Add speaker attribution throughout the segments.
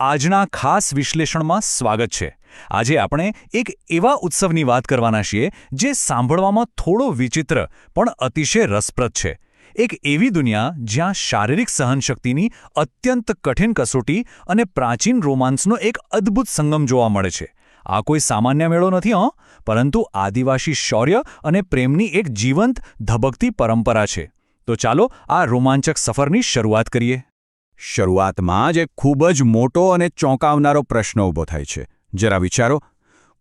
Speaker 1: આજના ખાસ વિશ્લેષણમાં સ્વાગત છે। આજે આપણે એક એવા ઉત્સવની વાત કરવાના છીએ જે સાંભળવામાં થોડો વિચિત્ર પણ અતિશય રસપ્રદ છે। એક એવી દુનિયા જ્યાં શારીરિક સહનશક્તિની અત્યંત કઠિન કસોટી અને પ્રાચીન રોમાન્સનો એક અદ્ભુત સંગમ જોવા મળે છે। આ કોઈ સામાન્ય મેળો નથી પરંતુ આદિવાસી શૌર્ય અને પ્રેમની એક જીવંત ધબકતી પરંપરા છે। તો ચાલો આ રોમાંચક સફરની શરૂઆત કરીએ।
Speaker 2: શરૂઆતમાં જ એક ખૂબ જ મોટો અને ચોંકાવનારો પ્રશ્ન ઊભો થાય છે। જરા વિચારો,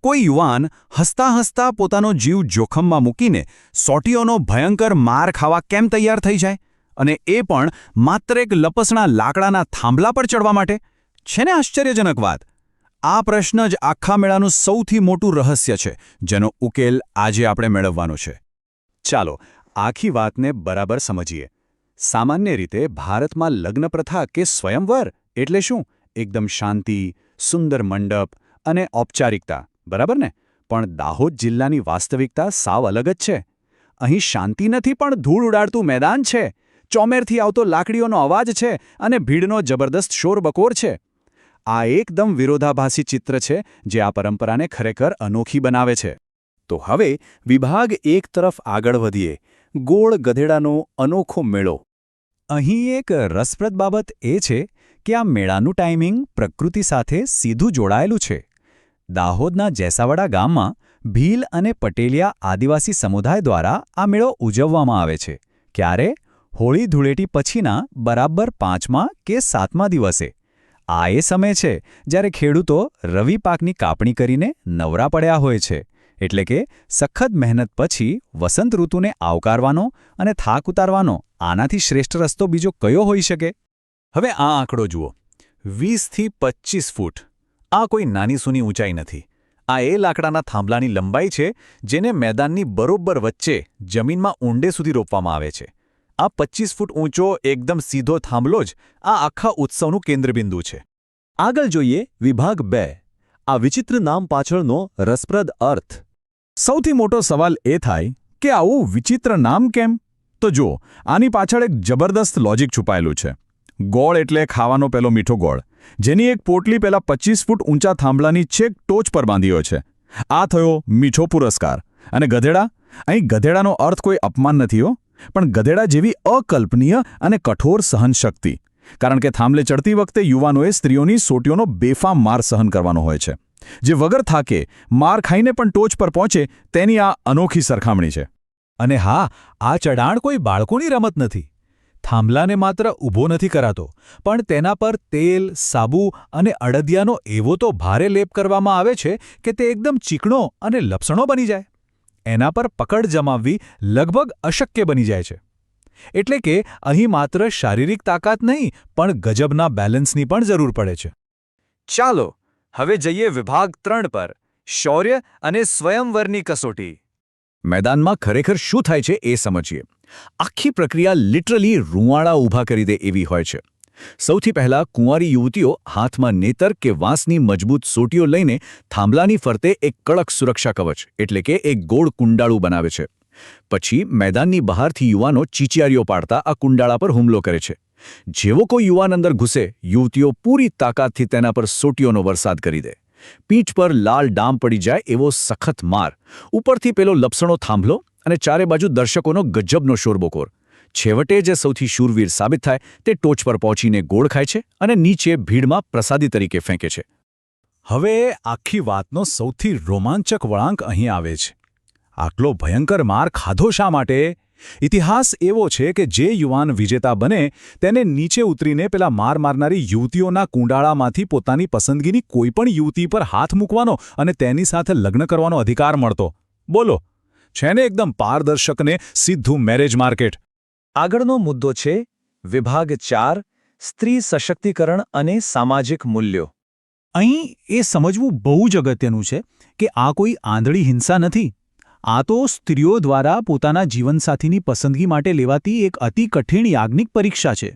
Speaker 2: કોઈ યુવાન હસતા હસતા પોતાનો જીવ જોખમમાં મૂકીને સોટીઓનો ભયંકર માર ખાવા કેમ તૈયાર થઈ જાય? અને એ પણ માત્ર એક લપસણા લાકડાના થાંભલા પર ચડવા માટે? છે ને આશ્ચર્યજનક વાત? આ પ્રશ્ન જ આખા મેળાનું સૌથી મોટું રહસ્ય છે, જેનો ઉકેલ આજે આપણે મેળવવાનો છે। ચાલો આખી વાતને બરાબર સમજીએ। સામાન્ય રીતે ભારતમાં લગ્ન પ્રથા કે સ્વયંવર એટલે શું? એકદમ શાંતિ, સુંદર મંડપ અને ઔપચારિકતા, બરાબર ને? પણ દાહોદ જિલ્લાની વાસ્તવિકતા સાવ અલગ જ છે। અહીં શાંતિ નથી, પણ ધૂળ ઉડાડતું મેદાન છે, ચોમેરથી આવતો લાકડીઓનો અવાજ છે અને ભીડનો જબરદસ્ત શોરબકોર છે। આ એકદમ વિરોધાભાસી ચિત્ર છે જે આ પરંપરાને ખરેખર અનોખી બનાવે છે। તો હવે વિભાગ એક તરફ આગળ વધીએ। ગોળ ગધેડાનો અનોખો મેળો।
Speaker 1: અહીં એક રસપ્રદ બાબત એ છે કે આ મેળાનું ટાઈમિંગ પ્રકૃતિ સાથે સીધું જોડાયેલું છે। દાહોદના જેસાવાડા ગામમાં ભીલ અને પટેલિયા આદિવાસી સમુદાય દ્વારા આ મેળો ઉજવવામાં આવે છે। ક્યારે? હોળી ધૂળેટી પછીના બરાબર 5મા કે 7મા દિવસે। આ એ સમય છે જ્યારે ખેડૂતો રવિ પાકની કાપણી કરીને નવરા પડ્યા હોય છે। એટલે કે સખત મહેનત પછી વસંત ઋતુને આવકારવાનો અને થાક ઉતારવાનો આનાથી શ્રેષ્ઠ રસ્તો બીજો કયો હોઈ શકે? હવે આ આંકડો જુઓ, 20થી 25 ફૂટ। આ કોઈ નાની સૂની ઊંચાઈ નથી। આ એ લાકડાના થાંભલાની લંબાઈ છે જેને મેદાનની બરોબર વચ્ચે જમીનમાં ઊંડે સુધી રોપવામાં આવે છે। આ 25 ફૂટ ઊંચો એકદમ સીધો થાંભલો જ આ આખા ઉત્સવનું કેન્દ્રબિંદુ છે।
Speaker 3: આગળ જોઈએ વિભાગ 2, આ વિચિત્ર નામ પાછળનો રસપ્રદ અર્થ।
Speaker 2: સૌથી મોટો સવાલ એ થાય કે આવું વિચિત્ર નામ કેમ? તો જુઓ, આની પાછળ એક જબરદસ્ત લોજિક છુપાયેલું છે। ગોળ એટલે ખાવાનો પેલો મીઠો ગોળ, જેની એક પોટલી પેલા 25 ફૂટ ઊંચા થાંભલાની છેક ટોચ પર બાંધી હોય છે। આ થયો મીઠો પુરસ્કાર। અને ગધેડા? અહીં ગધેડાનો અર્થ કોઈ અપમાન નથી પણ ગધેડા જેવી અકલ્પનીય અને કઠોર સહનશક્તિ। કારણ કે થાંભલે ચડતી વખતે યુવાનોએ સ્ત્રીઓની સોટીઓનો બેફામ માર સહન કરવાનો હોય છે, જે વગર થાકે માર ખાઈને પણ ટોચ પર પહોંચે તેની આ અનોખી સરખામણી છે।
Speaker 1: અને હા, આ ચઢાણ કોઈ બાળકોની રમત નથી। થાંભલાને માત્ર ઊભો નથી કરાતો, પણ તેના પર તેલ, સાબુ અને અડદિયાનો એવો તો ભારે લેપ કરવામાં આવે છે કે તે એકદમ ચીકણો અને લપસણો બની જાય। એના પર પકડ જમાવવી લગભગ અશક્ય બની જાય છે। એટલે કે અહીં માત્ર શારીરિક તાકાત નહીં, પણ ગજબના બેલેન્સની પણ જરૂર પડે છે।
Speaker 4: ચાલો હવે જઈએ વિભાગ 3 પર, શૌર્ય અને સ્વયંવરની કસોટી।
Speaker 2: મેદાનમાં ખરેખર શું થાય છે એ સમજીએ। આખી પ્રક્રિયા લિટરલી રૂંવાડા ઊભા કરી દે એવી હોય છે। સૌથી પહેલાં કુંવારી યુવતીઓ હાથમાં નેતર કે વાંસની મજબૂત સોટીઓ લઈને થાંભલાની ફરતે એક કડક સુરક્ષા કવચ એટલે કે એક ગોળ કુંડાળું બનાવે છે। પછી મેદાનની બહારથી યુવાનો ચીચિયારીઓ પાડતા આ કુંડાળા પર હુમલો કરે છે। જેવો કોઈ યુવાન અંદર ઘૂસે, યુવતીઓ પૂરી તાકાતથી તેના પર સોટીઓનો વરસાદ કરી દે। પીઠ પર લાલ ડામ પડી જાય એવો સખત માર, ઉપરથી પેલો લપસણો થાંભલો અને ચારે બાજુ દર્શકોનો ગજબનો શોરબકોર। છેવટે જે સૌથી શૂરવીર સાબિત થાય તે ટોચ પર પહોંચીને ગોળ ખાય છે અને નીચે ભીડમાં પ્રસાદી તરીકે ફેંકે છે।
Speaker 1: હવે આખી વાતનો સૌથી રોમાંચક વળાંક અહીં આવે છે। આટલો ભયંકર માર ખાધો શા માટે? ઇતિહાસ એવો છે કે જે યુવાન વિજેતા બને તેને નીચે ઉતરીને પેલા માર મારનારી યુવતીઓના કુંડાળામાંથી પોતાની પસંદગીની કોઈપણ યુવતી પર હાથ મૂકવાનો અને તેની સાથે લગ્ન કરવાનો અધિકાર મળતો। બોલો, છે ને એકદમ પારદર્શક ને સીધું મેરેજ માર્કેટ।
Speaker 4: આગળનો મુદ્દો છે વિભાગ 4, સ્ત્રી સશક્તિકરણ અને સામાજિક મૂલ્યો।
Speaker 1: અહીં એ સમજવું બહુ જ અગત્યનું છે કે આ કોઈ આંધળી હિંસા નથી। આ તો સ્ત્રીઓ દ્વારા પોતાના જીવનસાથીની પસંદગી માટે લેવાતી એક અતિ કઠિન યાજ્ઞિક પરીક્ષા છે।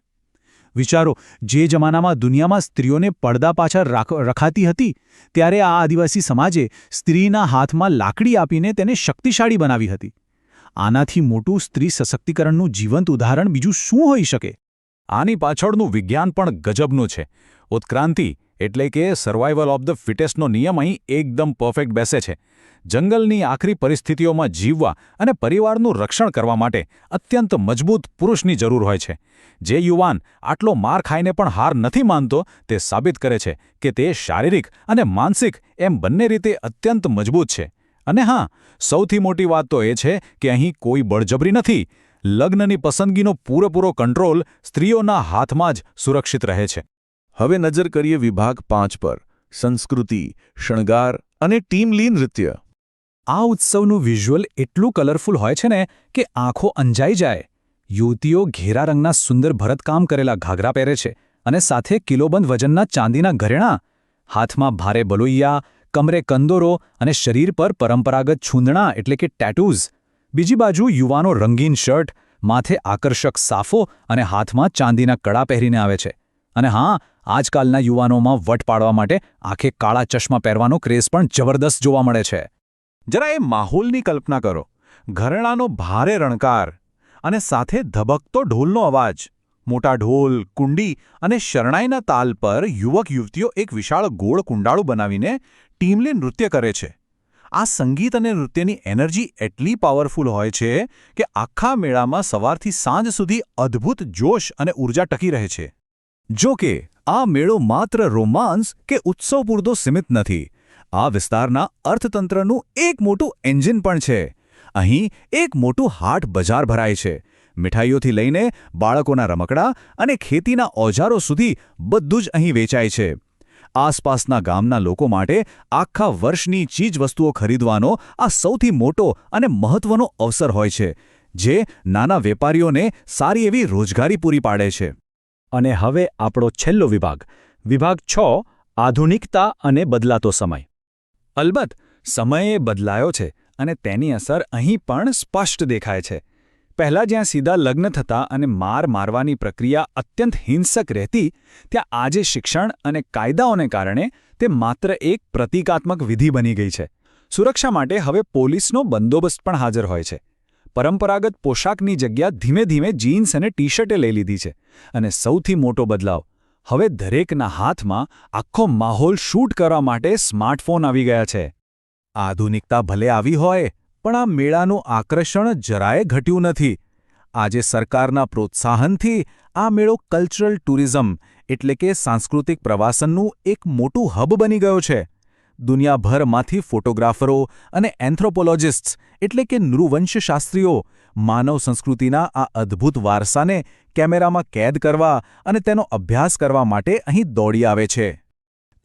Speaker 1: વિચારો, જે જમાનામાં દુનિયામાં સ્ત્રીઓને પડદા પાછળ રખાતી હતી, ત્યારે આ આદિવાસી સમાજે સ્ત્રીના હાથમાં લાકડી આપીને તેને શક્તિશાળી બનાવી હતી। આનાથી મોટું સ્ત્રી સશક્તિકરણનું જીવંત ઉદાહરણ બીજું શું હોઈ શકે? આની પાછળનું વિજ્ઞાન પણ ગજબનું છે। ઉત્ક્રાંતિ
Speaker 2: એટલે કે સર્વાઇવલ ઓફ ધ ફિટેસ્ટનો નિયમ અહીં એકદમ પરફેક્ટ બેસે છે. જંગલની આખરી પરિસ્થિતિઓમાં જીવવા અને પરિવારનું રક્ષણ કરવા માટે અત્યંત મજબૂત પુરુષની જરૂર હોય છે. જે યુવાન આટલો માર ખાઈને પણ હાર નથી માનતો તે સાબિત કરે છે કે તે શારીરિક અને માનસિક એમ બંને રીતે અત્યંત મજબૂત છે. અને હા, સૌથી મોટી વાત તો એ છે કે અહીં કોઈ બળજબરી નથી. લગ્નની પસંદગીનો પૂરેપૂરો કંટ્રોલ સ્ત્રીઓના હાથમાં જ સુરક્ષિત રહે છે.
Speaker 3: હવે નજર કરીએ વિભાગ 5 પર, સંસ્કૃતિ, શણગાર અને ટીમલી નૃત્ય.
Speaker 1: આ ઉત્સવનું વિઝ્યુઅલ એટલું કલરફુલ હોય છે ને કે આંખો અંજાઈ જાય. યુવતીઓ ઘેરા રંગના સુંદર ભરતકામ કરેલા ઘાઘરા પહેરે છે અને સાથે કિલોબંધ વજનના ચાંદીના ઘરેણાં. હાથમાં ભારે બલોઈયા, કમરે કંદોરો અને શરીર પર પરંપરાગત છૂંદણા એટલે કે ટેટૂઝ. બીજી બાજુ યુવાનો રંગીન શર્ટ, માથે આકર્ષક સાફો અને હાથમાં ચાંદીના કડા પહેરીને આવે છે. અને હા, આજકાલના યુવાનોમાં વટ પાડવા માટે આંખે કાળા ચશ્મા પહેરવાનો ક્રેઝ પણ જબરદસ્ત જોવા મળે છે.
Speaker 2: જરા એ માહોલની કલ્પના કરો. ઘરેણાનો ભારે રણકાર અને સાથે ધબકતો ઢોલનો અવાજ. મોટા ઢોલ, કુંડી અને શરણાઈના તાલ પર યુવક યુવતીઓ એક વિશાળ ગોળ કુંડાળું બનાવીને ટીમલી નૃત્ય કરે છે. આ સંગીત અને નૃત્યની એનર્જી એટલી પાવરફુલ હોય છે કે આખા મેળામાં સવારથી સાંજ સુધી અદ્ભુત જોશ અને ઊર્જા ટકી રહે છે.
Speaker 1: જો કે આ મેળો માત્ર રોમાંસ કે ઉત્સવ પૂરતો સીમિત નથી. આ વિસ્તારના અર્થતંત્રનું એક મોટું એન્જિન પણ છે. અહીં એક મોટું હાટ બજાર ભરાય છે. મીઠાઈઓથી લઈને બાળકોના રમકડાં અને ખેતીના ઓજારો સુધી બધું જ અહીં વેચાય છે. આસપાસના ગામના લોકો માટે આખા વર્ષની ચીજવસ્તુઓ ખરીદવાનો આ સૌથી મોટો અને મહત્વનો અવસર હોય છે, જે નાના વેપારીઓને સારી એવી રોજગારી પૂરી પાડે છે. અને હવે આપણો છેલ્લો વિભાગ, વિભાગ 6, આધુનિકતા અને બદલાતો સમય. અલબત્ત, સમયે બદલાયો છે અને તેની અસર અહીં પણ સ્પષ્ટ દેખાય છે. પહેલાં જ્યાં સીધા લગ્ન થતા અને મારવાની પ્રક્રિયા અત્યંત હિંસક રહેતી, ત્યાં આજે શિક્ષણ અને કાયદાઓને કારણે તે માત્ર એક પ્રતિકાત્મક વિધિ બની ગઈ છે. સુરક્ષા માટે હવે પોલીસનો બંદોબસ્ત પણ હાજર હોય છે. પરંપરાગત પોશાકની જગ્યા ધીમે ધીમે જીન્સ અને ટી શર્ટે લઈ લીધી છે. અને સૌથી મોટો બદલાવ, હવે દરેકના હાથમાં આખો માહોલ શૂટ કરવા માટે સ્માર્ટફોન આવી ગયા છે. આધુનિકતા ભલે આવી હોય, પણ આ મેળાનું આકર્ષણ જરાય ઘટ્યું નથી. આજે સરકારના પ્રોત્સાહનથી આ મેળો કલ્ચરલ ટુરિઝમ એટલે કે સાંસ્કૃતિક પ્રવાસનનું એક મોટું હબ બની ગયો છે. દુનિયાભરમાંથી ફોટોગ્રાફરો અને એન્થ્રોપોલોજિસ્ટ્સ એટલે કે નૃવંશશાસ્ત્રીઓ માનવ સંસ્કૃતિના આ અદ્ભુત વારસાને કેમેરામાં કેદ કરવા અને તેનો અભ્યાસ કરવા માટે અહીં દોડી આવે છે.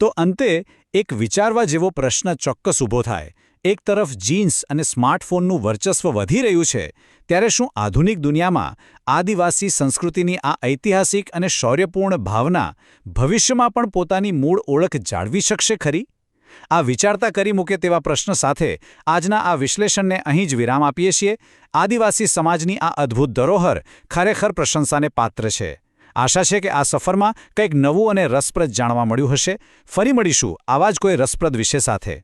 Speaker 1: તો અંતે એક વિચારવા જેવો પ્રશ્ન ચોક્કસ ઊભો થાય. એક તરફ જીન્સ અને સ્માર્ટફોનનું વર્ચસ્વ વધી રહ્યું છે, ત્યારે શું આધુનિક દુનિયામાં આદિવાસી સંસ્કૃતિની આ ઐતિહાસિક અને શૌર્યપૂર્ણ ભાવના ભવિષ્યમાં પણ પોતાની મૂળ ઓળખ જાળવી શકશે ખરી? આ વિચારતા કરી મૂકે તેવા પ્રશ્ન સાથે આજના આ વિશ્લેષણને અહીં જ વિરામ આપીએ છીએ. આદિવાસી સમાજની આ અદ્ભુત ધરોહર ખરેખર પ્રશંસાને પાત્ર છે. આશા છે કે આ સફરમાં કંઈક નવું અને રસપ્રદ જાણવા મળ્યું હશે. ફરી મળીશું આવા જ કોઈ રસપ્રદ વિષય સાથે.